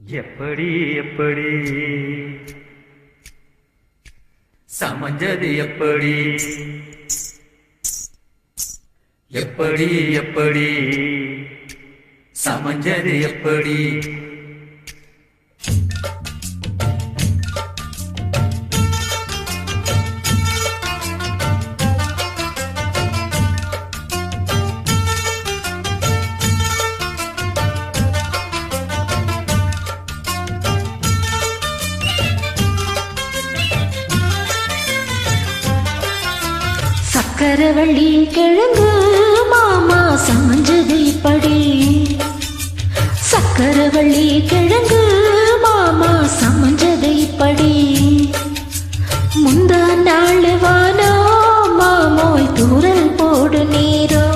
எப்படி எப்படி சமஞ்சது எப்படி எப்படி எப்படி சமஞ்சது எப்படி சக்கரவள்ளி கிழங்கு மாமா சமஞ்சது இப்படி சக்கரவள்ளி கிழங்கு மாமா சமஞ்சது இப்படி முந்தா நாள் வானோ மாமோய் தூரல் போடு நீரோ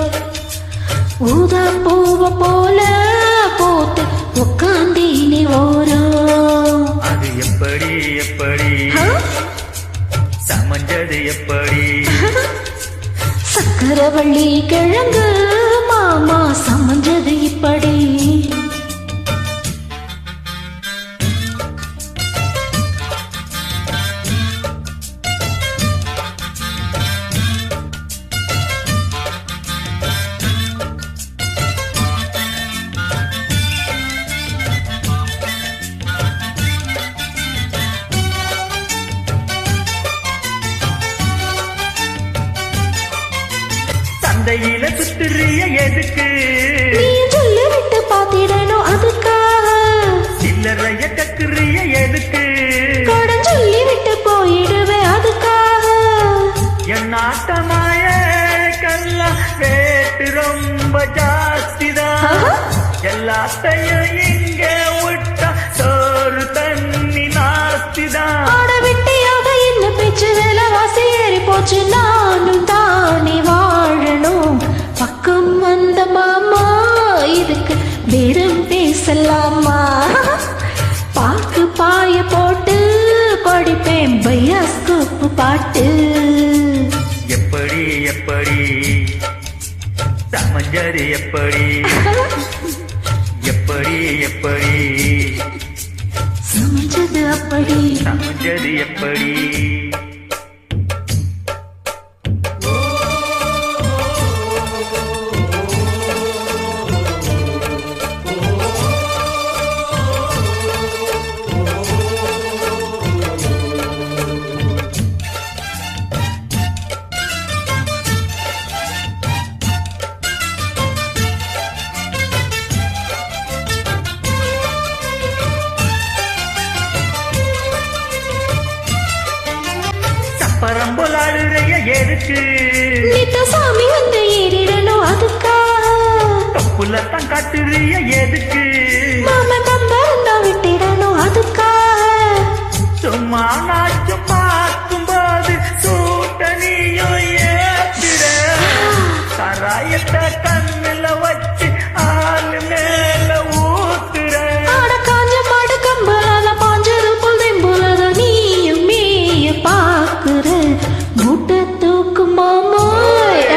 ஊதா பூவ போல போத்து உட்காந்தீனி ஓரோ அது எப்படி எப்படி சமஞ்சது எப்படி சக்கரவள்ளி கிழங்கு மாமா சமஞ்சது இப்படி சந்தையில சுத்துறிய எதுக்கு நீ சொல்லி விட்டு பாத்திடணும் அதுக்காக சில்லறைய கக்குறிய எதுக்கு கடன் சொல்லி விட்டு போயிடுவே அதுக்காக என் நாட்டமாய கல்லா ரேட்டு ரொம்ப ஜாஸ்திதான் எல்லாத்தையும் இங்க விட்டா சோறு தண்ணி நாஸ்திதான் ஆட விட்டியாக என்ன பேச்சு விலைவாசி ஏறி போச்சு நானும் தானே வாழணும் பக்கம் வந்த மாமா இதுக்கு வெறும் பேசலாமா பாக்கு பாய போட்டு படிப்பேன் பையாஸ்கோப் பாட்டு எப்படி எப்படி சமஞ்சது எப்படி எப்படி எப்படி சமைச்சது அப்படி சமஞ்சது எப்படி பரம்பொலாடுறைய எதுக்கு நித்த சாமி வந்து ஏறிடணும் அதுக்காக தப்புலத்தான் காட்டுறிய எதுக்கு மாமா தந்தா விட்டிடணும் அதுக்காக சும்மா நாச்சும் பார்க்கும்போது சூட்டனியும் ஏத்துற கராயத்தை கண்ணுல வச்சு ஆளு மேல ஊத்துற ஆட காஞ்ச மாடு கம்பலால பாஞ்சது புல் தெம்புலத நீயும் மேய பாக்குற மூட்டை தூக்கு மாமா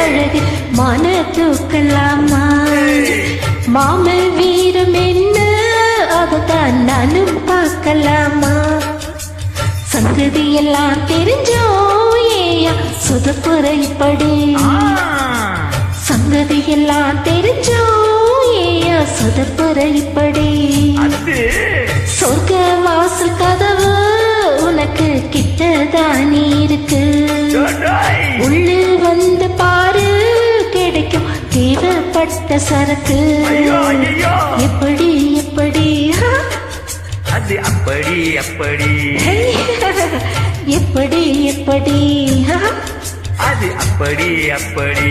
அழகு மன தூக்கலாமா மாம வீரம் என்ன அதுதான் நானும் பார்க்கலாமா சங்கதி எல்லாம் தெரிஞ்சோ ஏயா சுதப்புற இப்படி சங்கதி எல்லாம் தெரிஞ்சோ ஏயா சுதப்புற இப்படி சொர்க்க வாசல் கதவு உனக்கு கிட்டதானே இருக்கு உள்ளு வந்து பாரு கிடைக்கும் தேவைப்பட்ட சரக்கு எப்படி எப்படி அது அப்படி அப்படி எப்படி எப்படி அது அப்படி அப்படி